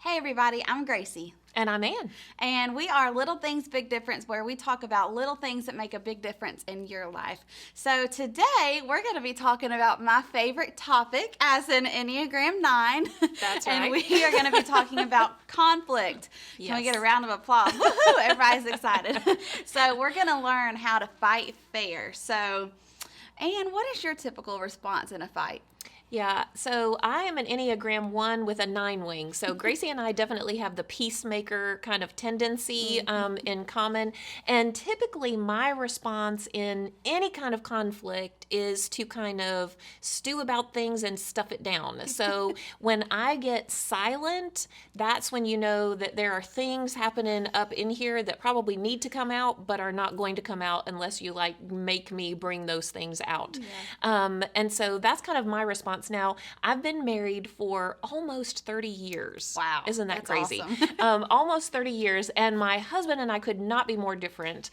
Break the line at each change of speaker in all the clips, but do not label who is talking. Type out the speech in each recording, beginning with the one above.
Hey everybody, I'm Gracie.
And I'm Ann.
And we are Little Things Big Difference, where we talk about little things that make a big difference in your life. So today we're going to be talking about my favorite topic as an Enneagram 9.
That's
and
right.
we are going to be talking about conflict.
Yes.
Can we get a round of applause? Woohoo! Everybody's excited. So we're going to learn how to fight fair. So, Ann, what is your typical response in a fight?
Yeah, so I am an Enneagram 1 with a 9 wing. So Gracie and I definitely have the peacemaker kind of tendency in common. And typically my response in any kind of conflict is to kind of stew about things and stuff it down. So when I get silent, that's when you know that there are things happening up in here that probably need to come out, but are not going to come out unless you make me bring those things out.
Yeah.
And so that's kind of my response. Now, I've been married for almost 30 years.
Wow.
Isn't that
That's
crazy?
awesome.
Almost 30 years. And my husband and I could not be more different.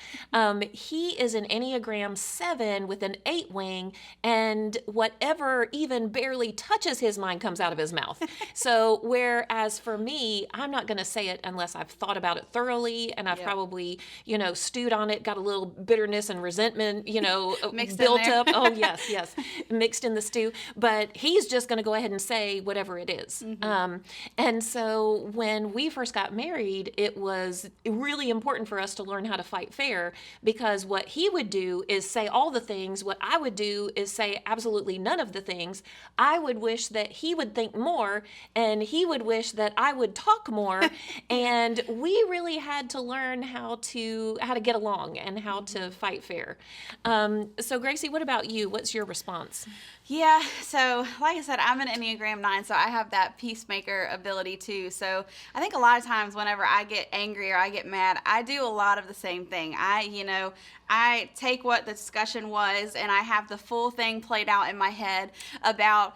He is an Enneagram 7 with an 8 wing, and whatever even barely touches his mind comes out of his mouth. So whereas for me, I'm not going to say it unless I've thought about it thoroughly, and I've probably, stewed on it, got a little bitterness and resentment,
Mixed
built
in there.
up. Oh, yes, mixed in the stew. But he's just going to go ahead and say whatever it is. And so when we first got married, it was really important for us to learn how to fight fair, because what he would do is say all the things. What I would do is say absolutely none of the things. I would wish that he would think more, and he would wish that I would talk more. And we really had to learn how to get along and how to fight fair. So Gracie, what about you? What's your response?
Yeah, so like I said, I'm an Enneagram 9, so I have that peacemaker ability too. So I think a lot of times whenever I get angry or I get mad, I do a lot of the same thing. I take what the discussion was and I have the full thing played out in my head about,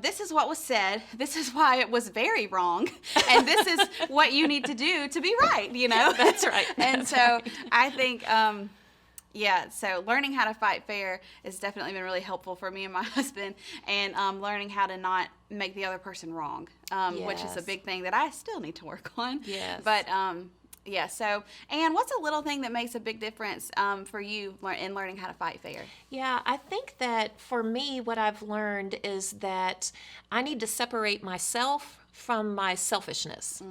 this is what was said, this is why it was very wrong, and this is what you need to do to be right,
That's right.
And so I think... so learning how to fight fair has definitely been really helpful for me and my husband, and learning how to not make the other person wrong, which is a
Yes.
big thing that I still need to work on.
Yes.
But so, and what's a little thing that makes a big difference for you in learning how to fight fair?
Yeah, I think that for me, what I've learned is that I need to separate myself from my selfishness.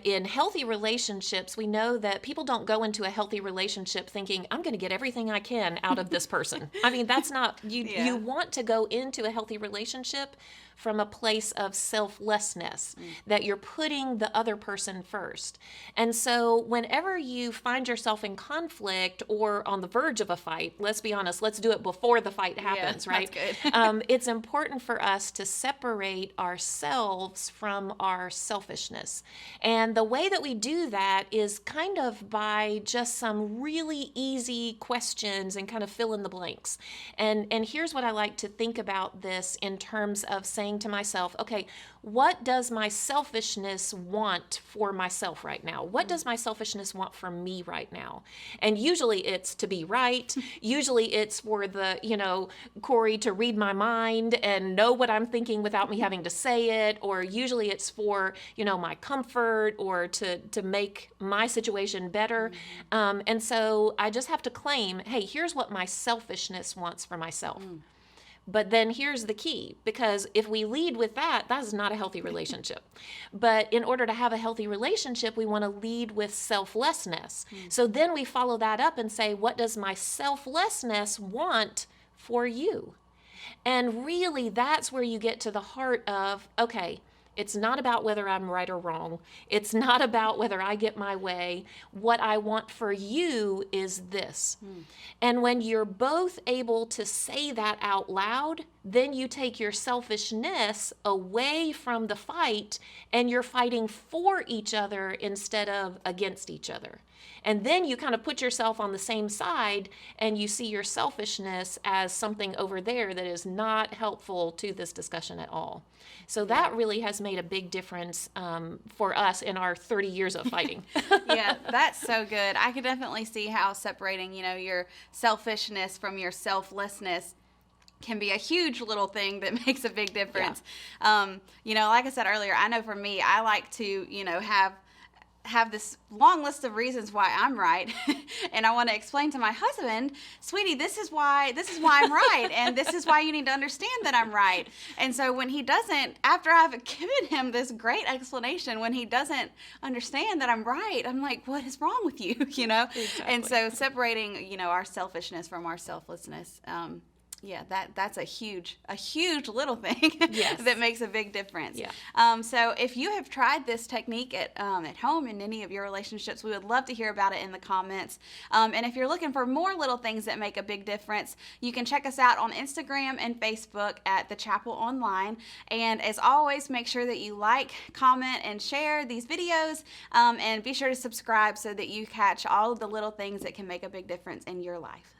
In healthy relationships, we know that people don't go into a healthy relationship thinking, I'm going to get everything I can out of this person. I mean, that's not, you want to go into a healthy relationship from a place of selflessness, that you're putting the other person first. And so whenever you find yourself in conflict or on the verge of a fight, let's be honest, let's do it before the fight happens, right?
That's good.
It's important for us to separate ourselves from our selfishness. And the way that we do that is kind of by just some really easy questions and kind of fill in the blanks. And here's what I like to think about this in terms of saying to myself, okay, what does my selfishness want for myself right now? What does my selfishness want from me right now? And usually it's to be right. Usually it's for the, Corey to read my mind and know what I'm thinking without me having to say it. Or usually it's for, my comfort or to make my situation better. And so I just have to claim, hey, here's what my selfishness wants for myself. But then here's the key, because if we lead with that is not a healthy relationship. But in order to have a healthy relationship, we want to lead with selflessness. So then we follow that up and say, what does my selflessness want for you? And really, that's where you get to the heart of, okay, it's not about whether I'm right or wrong. It's not about whether I get my way. What I want for you is this. And when you're both able to say that out loud, then you take your selfishness away from the fight and you're fighting for each other instead of against each other. And then you kind of put yourself on the same side and you see your selfishness as something over there that is not helpful to this discussion at all. So that really has made a big difference for us in our 30 years of fighting.
Yeah, that's so good. I could definitely see how separating, your selfishness from your selflessness can be a huge little thing that makes a big difference.
Yeah.
Like I said earlier, I know for me, I like to, have this long list of reasons why I'm right, and I want to explain to my husband, sweetie, this is why I'm right, and this is why you need to understand that I'm right. And so when he doesn't, after I've given him this great explanation, when he doesn't understand that I'm right, I'm like, what is wrong with you?
Exactly.
And so separating, our selfishness from our selflessness, that's a huge little thing
Yes.
that makes a big difference.
Yeah.
So if you have tried this technique at home in any of your relationships, we would love to hear about it in the comments. And if you're looking for more little things that make a big difference, you can check us out on Instagram and Facebook at The Chapel Online. And as always, make sure that you like, comment, and share these videos. And be sure to subscribe so that you catch all of the little things that can make a big difference in your life.